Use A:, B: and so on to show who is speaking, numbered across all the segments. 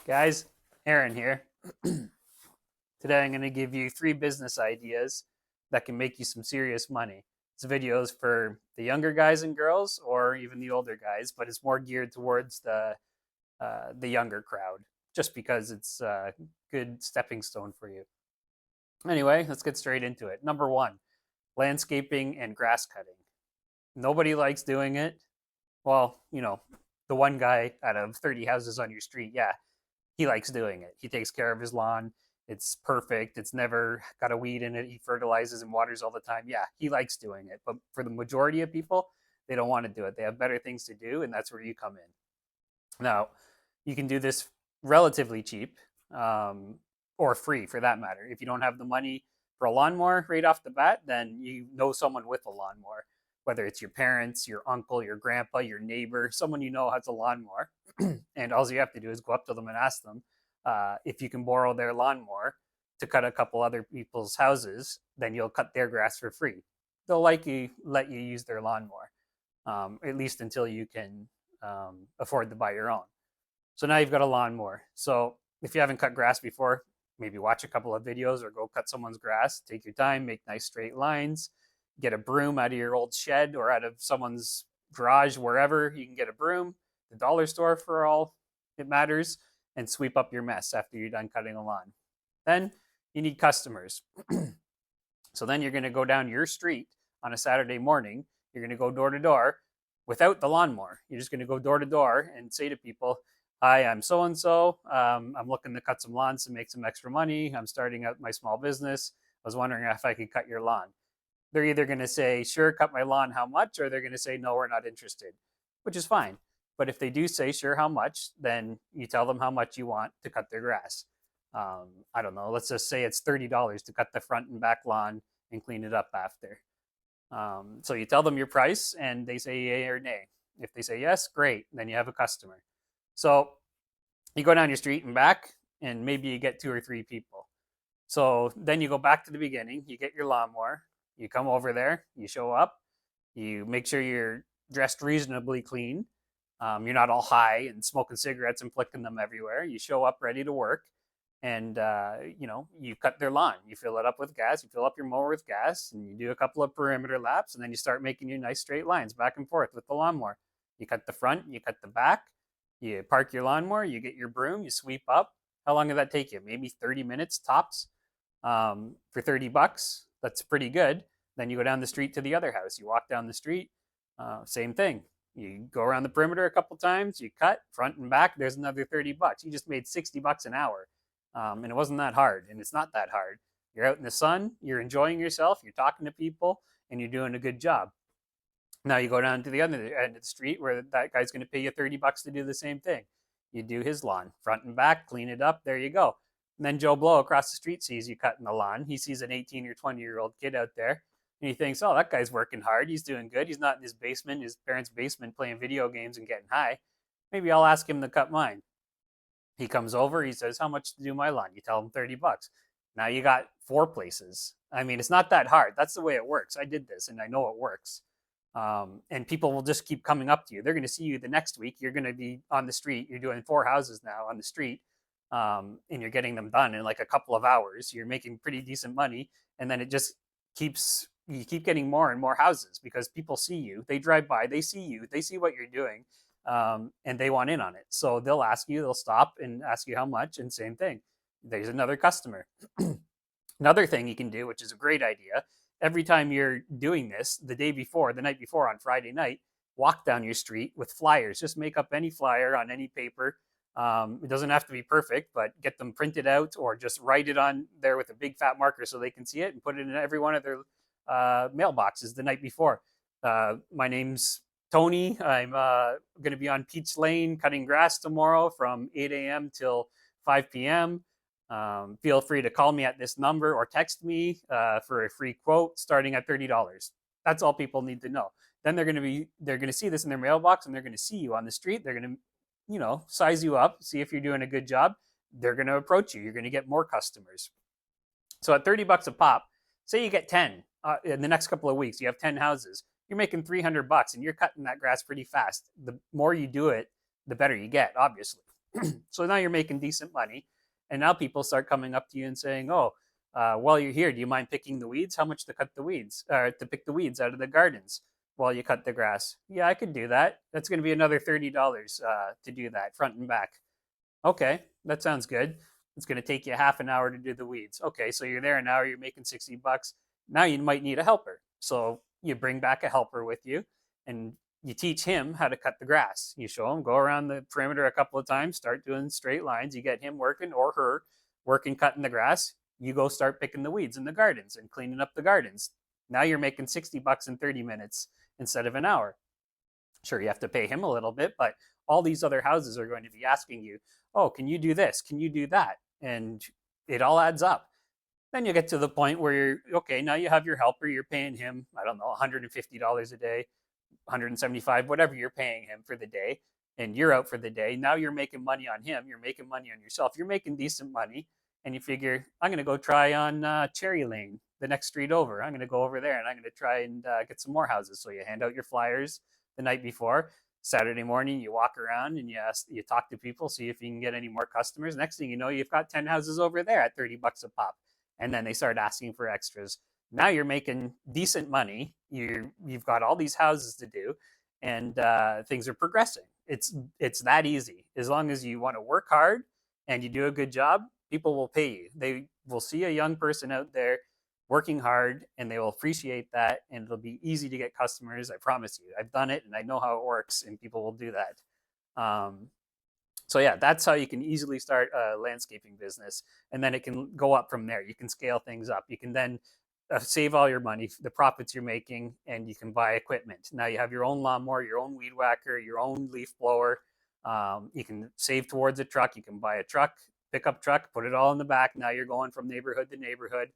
A: Guys, Aaron here. Today I'm going to give you 3 business ideas that can make you some serious money. This video is for the younger guys and girls, or even the older guys, but it's more geared towards the younger crowd, just because it's a good stepping stone for you. Anyway, let's get straight into it. Number 1, landscaping and grass cutting. Nobody likes doing it. Well, the one guy out of 30 houses on your street, yeah, he likes doing it. He takes care of his lawn. It's perfect. It's never got a weed in it. He fertilizes and waters all the time. Yeah, he likes doing it. But for the majority of people, they don't want to do it. They have better things to do, and that's where you come in. Now, you can do this relatively cheap, or free for that matter. If you don't have the money for a lawnmower right off the bat, then you know someone with a lawnmower, whether it's your parents, your uncle, your grandpa, your neighbor, someone you know has a lawnmower. And all you have to do is go up to them and ask them if you can borrow their lawnmower to cut a couple other people's houses, then you'll cut their grass for free. They'll likely let you use their lawnmower, at least until you can afford to buy your own. So now you've got a lawnmower. So if you haven't cut grass before, maybe watch a couple of videos or go cut someone's grass. Take your time, make nice straight lines. Get a broom out of your old shed or out of someone's garage, wherever you can get a broom, the dollar store for all it matters, and sweep up your mess after you're done cutting the lawn. Then you need customers. So then you're going to go down your street on a Saturday morning. You're going to go door to door without the lawnmower. You're just going to go door to door and say to people, "Hi, I'm so and so. I'm looking to cut some lawns to make some extra money. I'm starting out my small business. I was wondering if I could cut your lawn." They're either going to say, "Sure, cut my lawn, how much?" Or they're going to say, "No, we're not interested," which is fine. But if they do say, "Sure, how much?" then you tell them how much you want to cut their grass. I don't know, let's just say it's $30 to cut the front and back lawn and clean it up after. So you tell them your price and they say yay or nay. If they say yes, great, then you have a customer. So you go down your street and back, and maybe you get 2 or 3 people. So then you go back to the beginning, you get your lawnmower, you come over there, you show up, you make sure you're dressed reasonably clean. You're not all high and smoking cigarettes and flicking them everywhere. You show up ready to work, and you cut their lawn. You fill it up with gas. You fill up your mower with gas, and you do a couple of perimeter laps, and then you start making your nice straight lines back and forth with the lawnmower. You cut the front, you cut the back, you park your lawnmower, you get your broom, you sweep up. How long did that take you? Maybe 30 minutes tops. For $30, that's pretty good. Then you go down the street to the other house. You walk down the street, same thing. You go around the perimeter a couple times, you cut front and back, there's another $30. You just made $60 an hour. And it wasn't that hard, and it's not that hard. You're out in the sun, you're enjoying yourself, you're talking to people, and you're doing a good job. Now you go down to the other end of the street where that guy's going to pay you $30 to do the same thing. You do his lawn, front and back, clean it up, there you go. And then Joe Blow across the street sees you cutting the lawn. He sees an 18 or 20-year-old kid out there, and he thinks, "Oh, that guy's working hard. He's doing good. He's not in his basement, his parents' basement, playing video games and getting high. Maybe I'll ask him to cut mine." He comes over, he says, "How much to do my lawn?" You tell him $30. Now you got 4 places. I mean, it's not that hard. That's the way it works. I did this and I know it works. And people will just keep coming up to you. They're going to see you the next week. You're going to be on the street. You're doing 4 houses now on the street, and you're getting them done in like a couple of hours. You're making pretty decent money. And then it just you keep getting more and more houses because people see you. They drive by, they see you, they see what you're doing, and they want in on it. So they'll ask you, they'll stop and ask you how much, and same thing. There's another customer. Another thing you can do, which is a great idea, every time you're doing this, the night before on Friday night, walk down your street with flyers. Just make up any flyer on any paper. It doesn't have to be perfect, but get them printed out or just write it on there with a big fat marker so they can see it and put it in every one of their mailboxes the night before. My name's Tony. I'm going to be on Peach Lane cutting grass tomorrow from 8 a.m. till 5 p.m. Feel free to call me at this number or text me for a free quote starting at $30. That's all people need to know. Then they're going to see this in their mailbox, and they're going to see you on the street. They're going to, size you up, see if you're doing a good job. They're going to approach you. You're going to get more customers. So at $30 a pop, say you get 10 in the next couple of weeks, you have 10 houses. You're making $300 and you're cutting that grass pretty fast. The more you do it, the better you get, obviously. So now you're making decent money. And now people start coming up to you and saying, oh, while you're here, do you mind picking the weeds? How much to cut the weeds, or to pick the weeds out of the gardens while you cut the grass? Yeah, I could do that. That's going to be another $30 to do that front and back. Okay, that sounds good. It's going to take you half an hour to do the weeds. Okay, so you're there an hour, you're making 60 bucks. Now you might need a helper. So you bring back a helper with you and you teach him how to cut the grass. You show him, go around the perimeter a couple of times, start doing straight lines. You get him working or her working cutting the grass. You go start picking the weeds in the gardens and cleaning up the gardens. Now you're making 60 bucks in 30 minutes instead of an hour. Sure, you have to pay him a little bit, but all these other houses are going to be asking you, oh, can you do this? Can you do that? And it all adds up. Then you get to the point where you're okay, now you have your helper, you're paying him, I don't know, $150 a day, 175, whatever you're paying him for the day, and you're out for the day. Now you're making money on him, you're making money on yourself, you're making decent money, and you figure, I'm going to go try on Cherry Lane, the next street over. I'm going to go over there and I'm going to try and get some more houses. So you hand out your flyers the night before. Saturday morning, you walk around and you talk to people, see if you can get any more customers. Next thing you know, you've got 10 houses over there at 30 bucks a pop. And then they start asking for extras. Now you're making decent money. You've got all these houses to do, and things are progressing. It's that easy. As long as you want to work hard and you do a good job, people will pay you. They will see a young person out there working hard, and they will appreciate that, and it'll be easy to get customers. I promise you. I've done it, and I know how it works, and people will do that. So yeah, that's how you can easily start a landscaping business, and then it can go up from there. You can scale things up. You can then save all your money, the profits you're making, and you can buy equipment. Now you have your own lawnmower, your own weed whacker, your own leaf blower. You can save towards a truck. You can buy a truck, pickup truck, put it all in the back. Now you're going from neighborhood to neighborhood.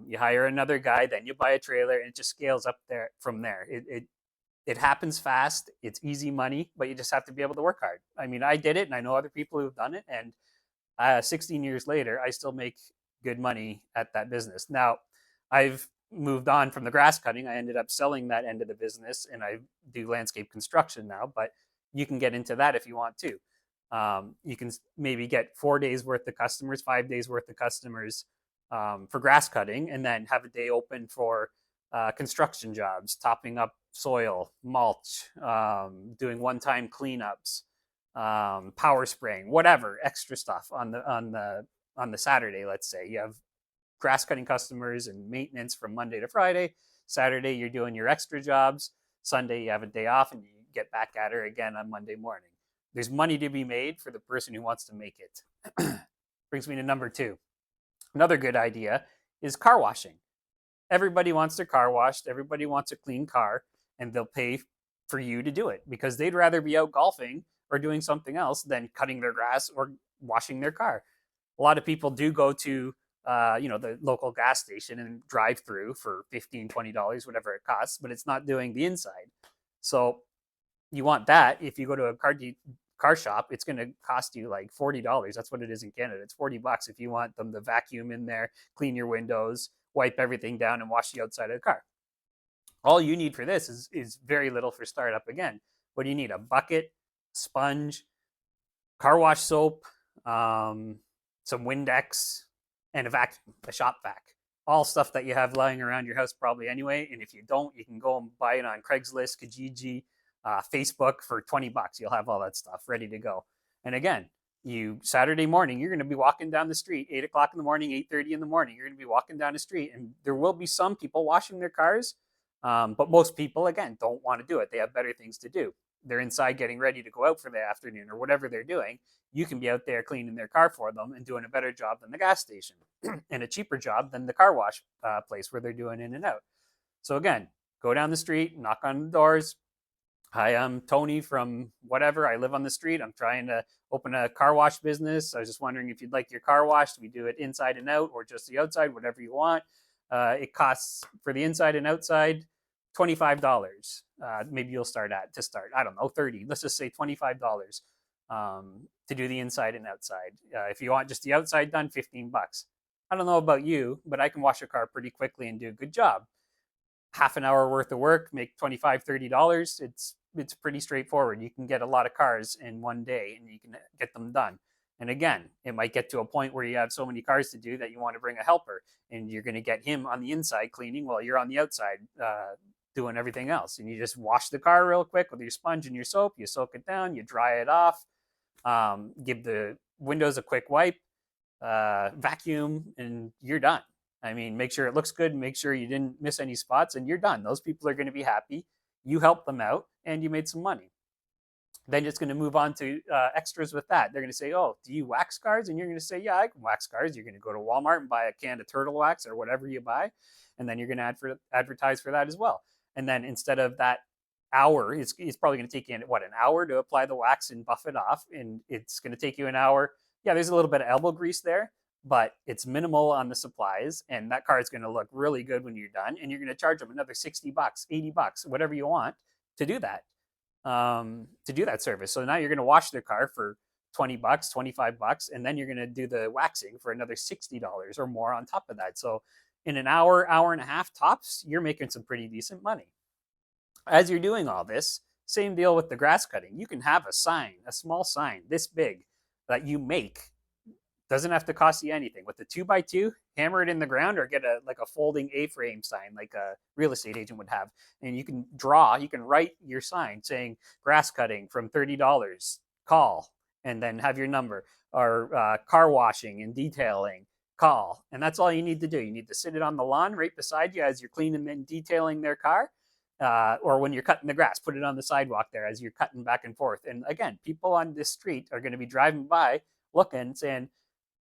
A: You hire another guy, then you buy a trailer, and it just scales up there from there. It happens fast. It's easy money, but you just have to be able to work hard. I mean, I did it, and I know other people who've done it. And 16 years later, I still make good money at that business. Now, I've moved on from the grass cutting. I ended up selling that end of the business, and I do landscape construction now. But you can get into that if you want to. You can maybe get 4 days worth of customers, 5 days worth of customers for grass cutting, and then have a day open for construction jobs, topping up soil, mulch, doing one-time cleanups, power spraying, whatever extra stuff on the Saturday. Let's say you have grass cutting customers and maintenance from Monday to Friday. Saturday you're doing your extra jobs. Sunday you have a day off and you get back at her again on Monday morning. There's money to be made for the person who wants to make it. Brings me to number 2. Another good idea is car washing. Everybody wants their car washed. Everybody wants a clean car, and they'll pay for you to do it because they'd rather be out golfing or doing something else than cutting their grass or washing their car. A lot of people do go to the local gas station and drive through for $15, $20, whatever it costs, but it's not doing the inside. So you want that. If you go to a car shop, it's going to cost you like $40. That's what it is in Canada. It's $40 if you want them to vacuum in there, clean your windows, wipe everything down, and wash the outside of the car. All you need for this is very little for startup. Again, what do you need? A bucket, sponge, car wash soap, some Windex, and a vacuum, a shop vac. All stuff that you have lying around your house probably anyway. And if you don't, you can go and buy it on Craigslist, Kijiji, Facebook for $20. You'll have all that stuff ready to go. And again, Saturday morning, you're going to be walking down the street, 8 o'clock in the morning, 8:30 in the morning. You're going to be walking down the street, and there will be some people washing their cars. But most people, again, don't want to do it. They have better things to do. They're inside getting ready to go out for the afternoon or whatever they're doing. You can be out there cleaning their car for them and doing a better job than the gas station and a cheaper job than the car wash place where they're doing in and out. So again, go down the street, knock on the doors. Hi, I'm Tony from whatever. I live on the street. I'm trying to open a car wash business. I was just wondering if you'd like your car washed. We do it inside and out or just the outside, whatever you want. It costs for the inside and outside $25. Maybe you'll start to start. I don't know, 30. Let's just say $25 to do the inside and outside. If you want just the outside done, $15. I don't know about you, but I can wash a car pretty quickly and do a good job. Half an hour worth of work, make $25, $30. it's pretty straightforward. You can get a lot of cars in one day and you can get them done. And again, it might get to a point where you have so many cars to do that you want to bring a helper, and you're going to get him on the inside cleaning while you're on the outside doing everything else. And you just wash the car real quick with your sponge and your soap. You soak it down, you dry it off, give the windows a quick wipe, vacuum, and you're done. I mean, make sure it looks good, make sure you didn't miss any spots, and you're done. Those people are going to be happy. You helped them out, and you made some money. Then it's going to move on to extras with that. They're going to say, oh, do you wax cars? And you're going to say, yeah, I can wax cars. You're going to go to Walmart and buy a can of turtle wax or whatever you buy. And then you're going to advertise for that as well. And then instead of that hour, it's probably going to take you, an hour to apply the wax and buff it off. And it's going to take you an hour. Yeah, there's a little bit of elbow grease there, but it's minimal on the supplies. And that car is going to look really good when you're done. And you're going to charge them another $60, $80, whatever you want to do that. Service. So now you're going to wash their car for $20, $25, and then you're going to do the waxing for another $60 or more on top of that. So in an hour, hour and a half tops, you're making some pretty decent money. As you're doing all this, same deal with the grass cutting. You can have a sign, a small sign this big that you make. Doesn't have to cost you anything. With the 2x2, hammer it in the ground or get a folding A-frame sign like a real estate agent would have. And you can write your sign saying grass cutting from $30, call, and then have your number. Or car washing and detailing, call. And that's all you need to do. You need to sit it on the lawn right beside you as you're cleaning and detailing their car. Or when you're cutting the grass, put it on the sidewalk there as you're cutting back and forth. And again, people on this street are going to be driving by looking, saying,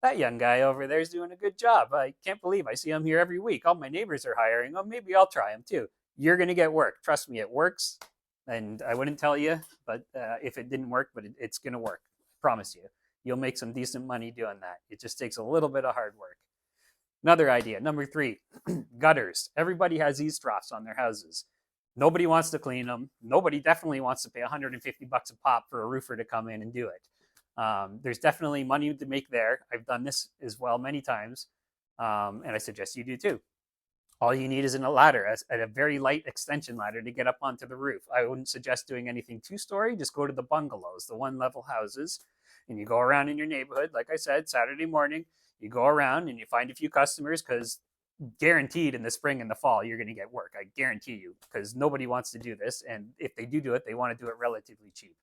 A: that young guy over there is doing a good job. I can't believe I see him here every week. All my neighbors are hiring him. Maybe I'll try him too. You're going to get work. Trust me, it works. And I wouldn't tell you, but if it didn't work, but it's going to work. I promise you. You'll make some decent money doing that. It just takes a little bit of hard work. Another idea, number 3, gutters. Everybody has eaves troughs on their houses. Nobody wants to clean them. Nobody definitely wants to pay $150 a pop for a roofer to come in and do it. There's definitely money to make there. I've done this as well many times, and I suggest you do too. All you need is a ladder, a very light extension ladder to get up onto the roof. I wouldn't suggest doing anything 2-story. Just go to the bungalows, the 1-level houses, and you go around in your neighborhood. Like I said, Saturday morning, you go around and you find a few customers, because guaranteed in the spring and the fall, you're going to get work. I guarantee you, because nobody wants to do this. And if they do it, they want to do it relatively cheap.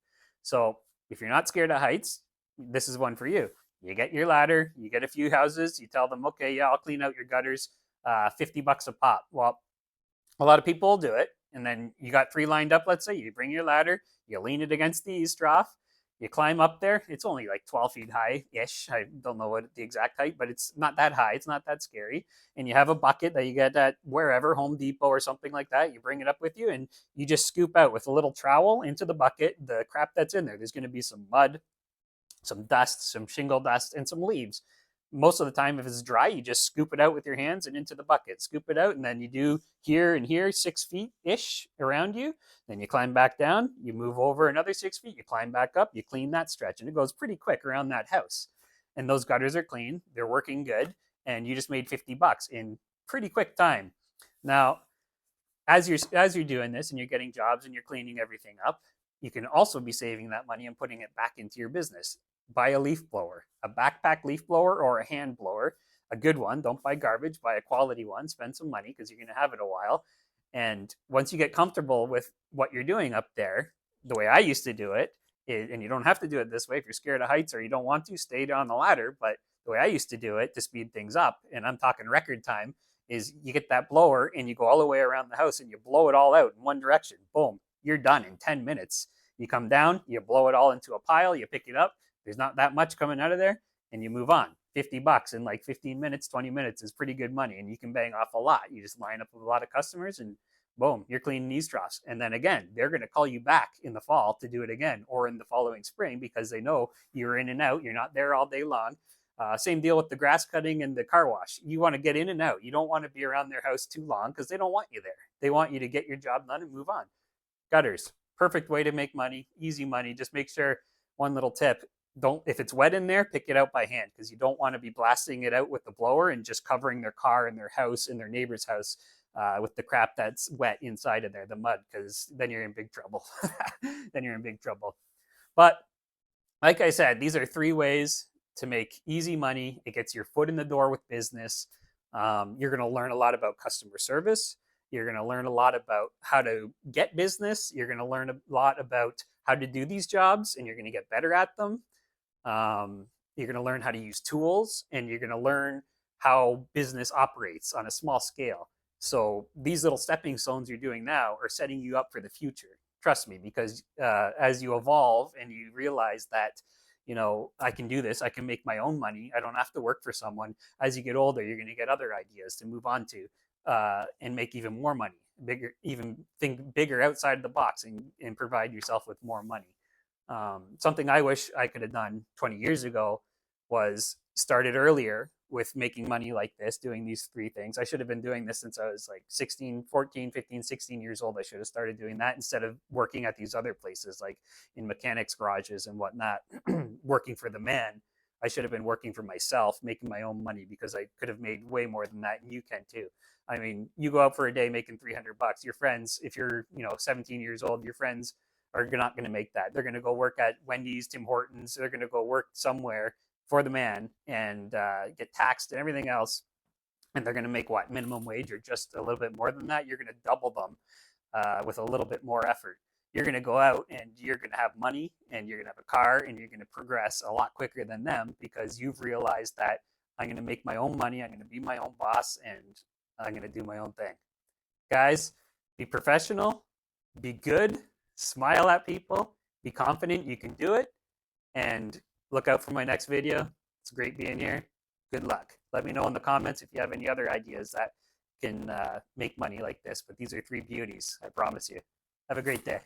A: So if you're not scared of heights, this is one for you. You get your ladder, you get a few houses, you tell them, okay, yeah, I'll clean out your gutters, $50 a pop. Well, a lot of people will do it. And then you got 3 lined up, let's say. You bring your ladder, you lean it against the eaves trough, you climb up there. It's only like 12 feet high-ish. I don't know what the exact height, but it's not that high. It's not that scary. And you have a bucket that you get at wherever, Home Depot or something like that. You bring it up with you, and you just scoop out with a little trowel into the bucket the crap that's in there. There's going to be some mud, some dust, some shingle dust, and some leaves. Most of the time, if it's dry, you just scoop it out with your hands and into the bucket. Scoop it out, and then you do here and here, 6 feet-ish around you. Then you climb back down, you move over another 6 feet, you climb back up, you clean that stretch, and it goes pretty quick around that house. And those gutters are clean, they're working good, and you just made $50 in pretty quick time. Now, as you're doing this and you're getting jobs and you're cleaning everything up, you can also be saving that money and putting it back into your business. Buy a leaf blower, a backpack leaf blower or a hand blower, a good one. Don't buy garbage, buy a quality one. Spend some money because you're going to have it a while. And once you get comfortable with what you're doing up there, the way I used to do it, and you don't have to do it this way if you're scared of heights or you don't want to, stay down the ladder. But the way I used to do it to speed things up, and I'm talking record time, is you get that blower and you go all the way around the house and you blow it all out in one direction. Boom, you're done in 10 minutes. You come down, you blow it all into a pile, you pick it up. There's not that much coming out of there, and you move on. $50 in like 15 minutes, 20 minutes is pretty good money, and you can bang off a lot. You just line up with a lot of customers, and boom, you're cleaning eaves troughs. And then again, they're going to call you back in the fall to do it again, or in the following spring, because they know you're in and out. You're not there all day long. Same deal with the grass cutting and the car wash. You want to get in and out. You don't want to be around their house too long because they don't want you there. They want you to get your job done and move on. Gutters, perfect way to make money, easy money. Just make sure, one little tip, don't, if it's wet in there, pick it out by hand, because you don't want to be blasting it out with the blower and just covering their car and their house and their neighbor's house with the crap that's wet inside of there, the mud, because then you're in big trouble. Then you're in big trouble. But like I said, these are 3 ways to make easy money. It gets your foot in the door with business. You're going to learn a lot about customer service. You're going to learn a lot about how to get business. You're going to learn a lot about how to do these jobs, and you're going to get better at them. You're going to learn how to use tools, and you're going to learn how business operates on a small scale. So these little stepping stones you're doing now are setting you up for the future. Trust me, because as you evolve and you realize that, I can do this, I can make my own money, I don't have to work for someone. As you get older, you're going to get other ideas to move on to and make even more money, bigger, even think bigger outside the box, and provide yourself with more money. Something I wish I could have done 20 years ago was started earlier with making money like this, doing these 3 things. I should have been doing this since I was like 16, 14, 15, 16 years old. I should have started doing that instead of working at these other places like in mechanics garages and whatnot, working for the man. I should have been working for myself, making my own money, because I could have made way more than that, and you can too. I mean, you go out for a day making $300. Your friends, if you're 17 years old, your friends are not going to make that. They're going to go work at Wendy's, Tim Hortons. They're going to go work somewhere for the man and get taxed and everything else. And they're going to make what, minimum wage or just a little bit more than that. You're going to double them with a little bit more effort. You're going to go out and you're going to have money, and you're going to have a car, and you're going to progress a lot quicker than them, because you've realized that I'm going to make my own money. I'm going to be my own boss, and I'm going to do my own thing. Guys, be professional, be good, smile at people, be confident you can do it, and look out for my next video. It's great being here. Good luck. Let me know in the comments if you have any other ideas that can make money like this. But these are 3 beauties, I promise you. Have a great day.